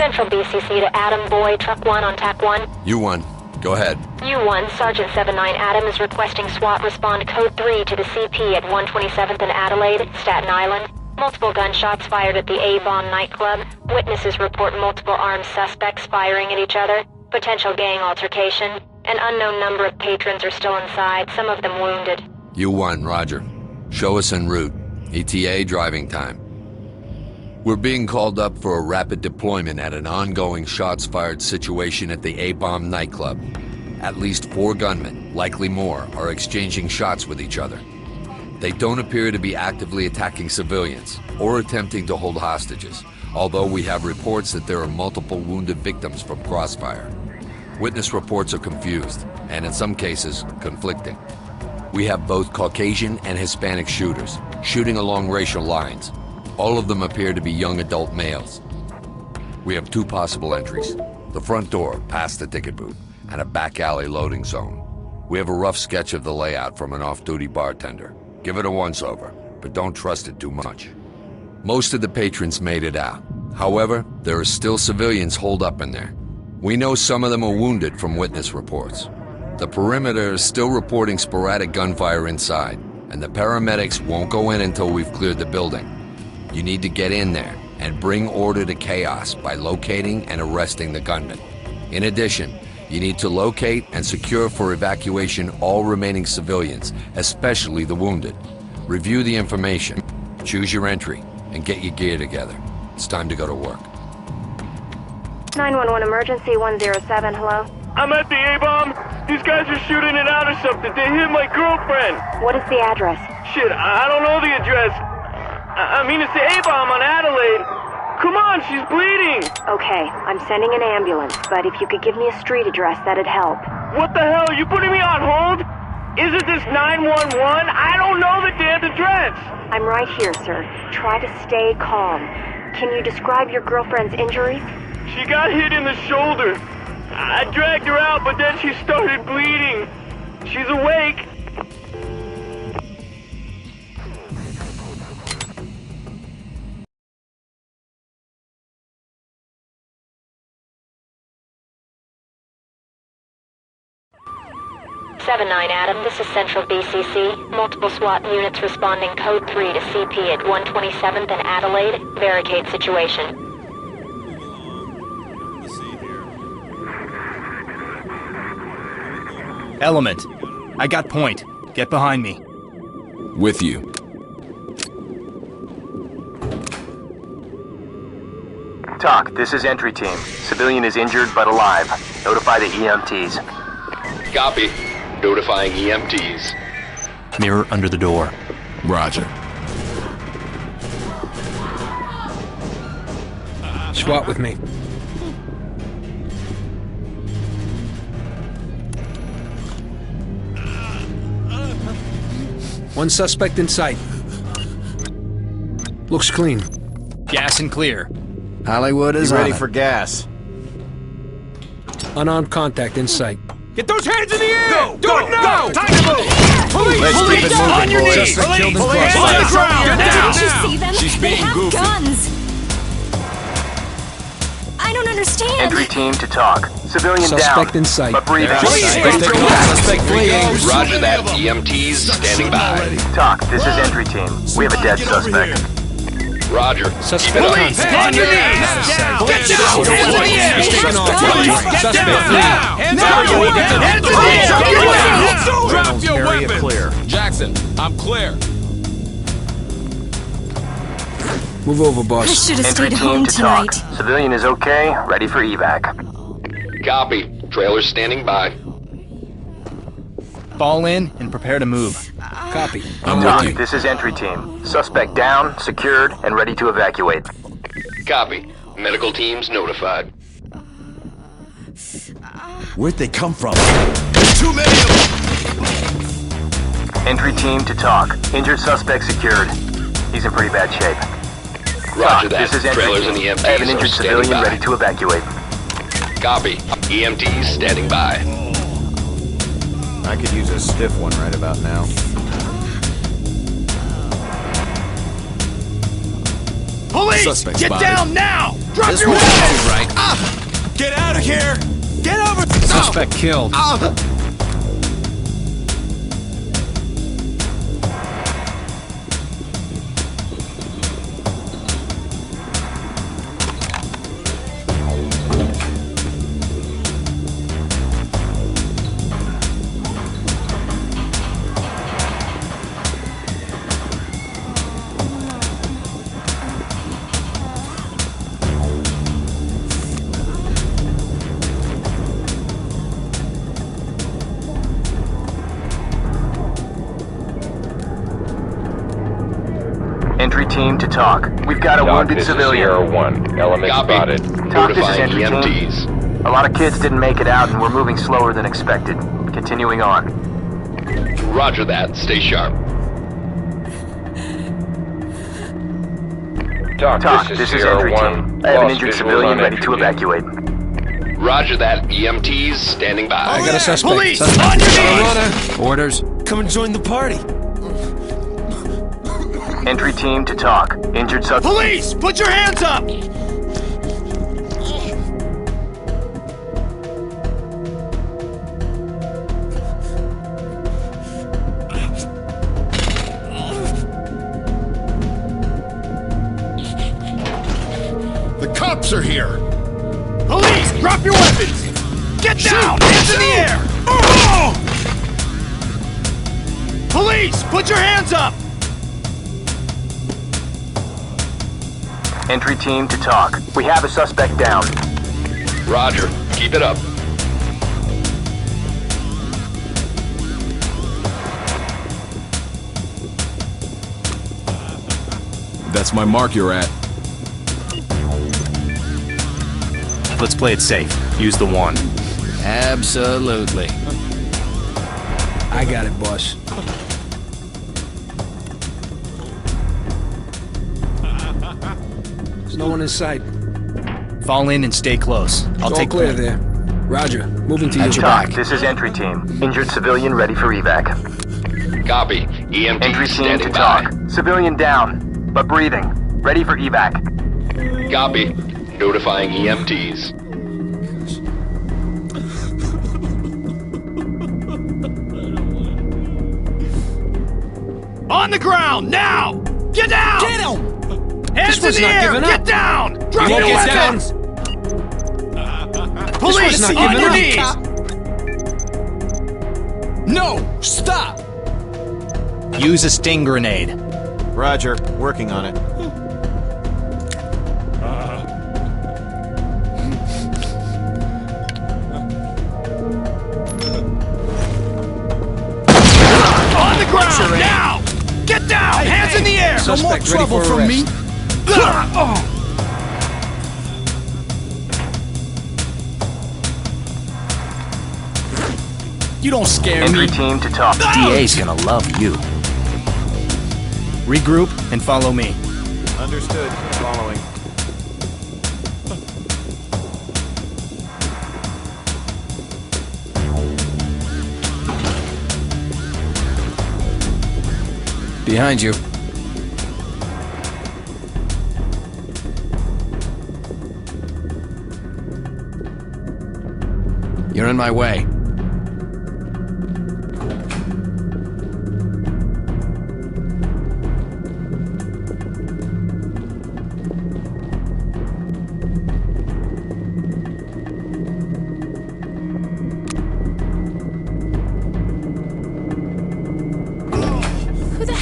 Central BCC to Adam Boy, Truck 1 on TAC 1. U1, go ahead. U1, Sergeant 79 Adam is requesting SWAT respond code 3 to the CP at 127th and Adelaide, Staten Island. Multiple gunshots fired at the A-Bomb nightclub. Witnesses report multiple armed suspects firing at each other. Potential gang altercation. An unknown number of patrons are still inside, some of them wounded. U1, roger. Show us en route. ETA driving time. We're being called up for a rapid deployment at an ongoing shots-fired situation at the A-Bomb nightclub. At least 4 gunmen, likely more, are exchanging shots with each other. They don't appear to be actively attacking civilians or attempting to hold hostages, although we have reports that there are multiple wounded victims from crossfire. Witness reports are confused, and in some cases, conflicting. We have both Caucasian and Hispanic shooters, shooting along racial lines. All of them appear to be young adult males. We have 2 possible entries: the front door past the ticket booth, and a back alley loading zone. We have a rough sketch of the layout from an off-duty bartender. Give it a once-over, but don't trust it too much. Most of the patrons made it out. However, there are still civilians holed up in there. We know some of them are wounded from witness reports. The perimeter is still reporting sporadic gunfire inside, and the paramedics won't go in until we've cleared the building. You need to get in there and bring order to chaos by locating and arresting the gunman. In addition, you need to locate and secure for evacuation all remaining civilians, especially the wounded. Review the information, choose your entry, and get your gear together. It's time to go to work. 911 emergency 107, hello? I'm at the A-Bomb. These guys are shooting it out or something. They hit my girlfriend. What is the address? Shit, I don't know the address. I mean, it's the A-Bomb on Adelaide. Come on, she's bleeding! Okay, I'm sending an ambulance, but if you could give me a street address, that'd help. What the hell? You putting me on hold? Isn't this 911? I don't know the damn address! I'm right here, sir. Try to stay calm. Can you describe your girlfriend's injuries? She got hit in the shoulder. I dragged her out, but then she started bleeding. She's awake. Adam, this is Central BCC. Multiple SWAT units responding code 3 to CP at 127th and Adelaide. Barricade situation. Element. I got point. Get behind me. With you. TOC, this is entry team. Civilian is injured but alive. Notify the EMTs. Copy. Notifying EMTs. Mirror under the door. Roger. SWAT with me. One suspect in sight. Looks clean. Gas and clear. Hollywood is ready for gas. Unarmed contact in sight. Get those hands in the air! Go! Do it now! Time to move! Police! Let's keep it moving, On your boys. knees! Suspect killed in Police! crossfire. On the ground! Get down! Didn't you see them? She's They being have goofy. guns. I don't understand. Entry team to TOC. Civilian Suspect down, in sight. but breathing. Suspect fleeing. Roger that. EMTs standing by. TOC, this is entry team. We have a dead suspect. Roger. Suspect Police! contact. On your knees! Get down! Hands in the air! Taken off. Police! Get Suspect down! fleeing. Hands on your weapons! Hands in the air! Drop your weapons. Clear. Jackson, I'm clear. Move over, I boss. should have Entry stayed team home to tonight. TOC. Civilian is okay, ready for evac. Copy. Trailer standing by. Fall in and prepare to move. Copy. I'm TOC, with you. this is entry team. Suspect down, secured, and ready to evacuate. Copy. Medical teams notified. Where'd they come from? There's too many of them! Entry team to TOC. Injured suspect secured. He's in pretty bad shape. Roger TOC, that. this is entry Trailers team. and EMTs I have an are injured standing civilian by. ready to evacuate. Copy. EMTs standing by. I could use a stiff one right about now. Police! Suspect Get spotted. down now! Drop This your one's weapons! right. Get out of here! Get over! Suspect killed. Entry team to talk. We've got a wounded civilian. Sierra 1. Element Copy. spotted. Talk, this is Notifying entry team. EMTs. A lot of kids didn't make it out and we're moving slower than expected. Continuing on. Roger that. Stay sharp. Talk, this is Sierra entry 1. team. I have an Lost injured visuals civilian on ready entry to team. evacuate. Roger that. EMTs standing by. I got a suspect. Police! Suspect. On your knees! Orders. Come and join the party. Entry team to talk. Injured subject. Police! Put your hands up! The cops are here. Police! Drop your weapons! Get down! Hands in the air! Police! Put your hands up! Entry team to talk. We have a suspect down. Roger. Keep it up. That's my mark you're at. Let's play it safe. Use the one. Absolutely. I got it, boss. There's no one in sight. Fall in and stay close. I'll It's all take clear point. there. Roger. Moving to you. Talk, this is entry team. Injured civilian ready for evac. Copy. Entry EMTs team to standing talk. by. Civilian down, but breathing. Ready for evac. Copy. Notifying EMTs. On the ground, now! Get down! Get him! Hands in one's the not air! giving Get up. down! Drop He your won't get down. weapons! Police! not On giving your up. knees! No! Stop! Use a sting grenade. Roger. Working on it. On the ground, now! Get down! Hands in the air! Suspect ready for arrest. You don't scare Entry me. team to talk. DA's gonna love you. Regroup and follow me. Understood. Following. Behind you. You're in my way.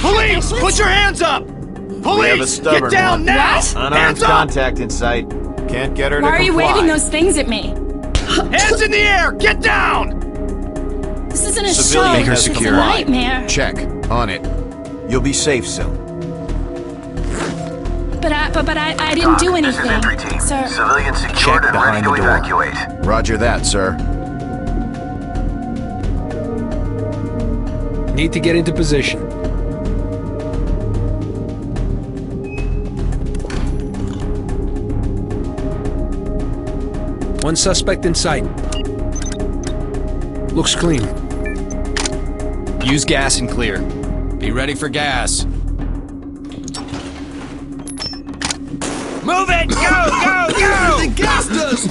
Police! Put your hands up! We have a Police! stubborn Get down one. now! Unarmed Hands up! contact in sight. Can't get her to Why are you comply. waving those things at me? Hands in the air! Get down! This isn't a Civilian show. Make her It's a secure. nightmare. Check. On it. You'll be safe soon. But I didn't do This is anything, entry team. sir. Civilian Check secured and ready behind to the door. evacuate. Roger that, sir. Need to get into position. One suspect in sight. Looks clean. Use gas and clear. Be ready for gas. Move it! Go! They gassed us!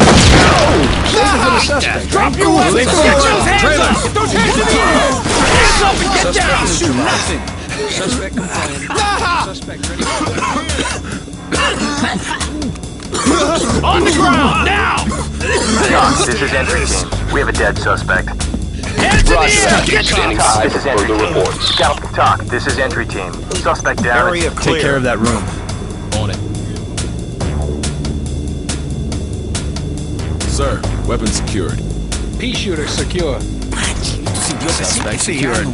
Drop your weapons! Get those hands up! Get those hands in the air! Hands up and get down! Shoot nothing! Suspect compliant. Suspect ready. On the ground, now! TOC, this is entry team. We have a dead suspect. Hands in the air! Get Standing TOC, by this is for entry further team. reports. TOC, this is entry team. Suspect down. Area clear. Take care of that room. On it. Sir, weapon secured. Pea shooter secure. Suspect secured.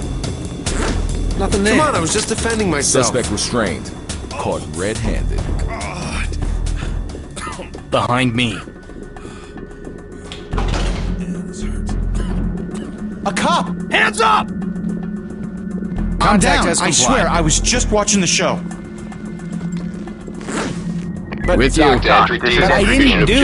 Nothing there. Come on, I was just defending myself. Suspect restrained. Caught red-handed. Behind me. A cop! Hands up! Calm Contact down. has I complied. swear, I was just watching the show. With you. TOC to entry This team. is I entry didn't team. do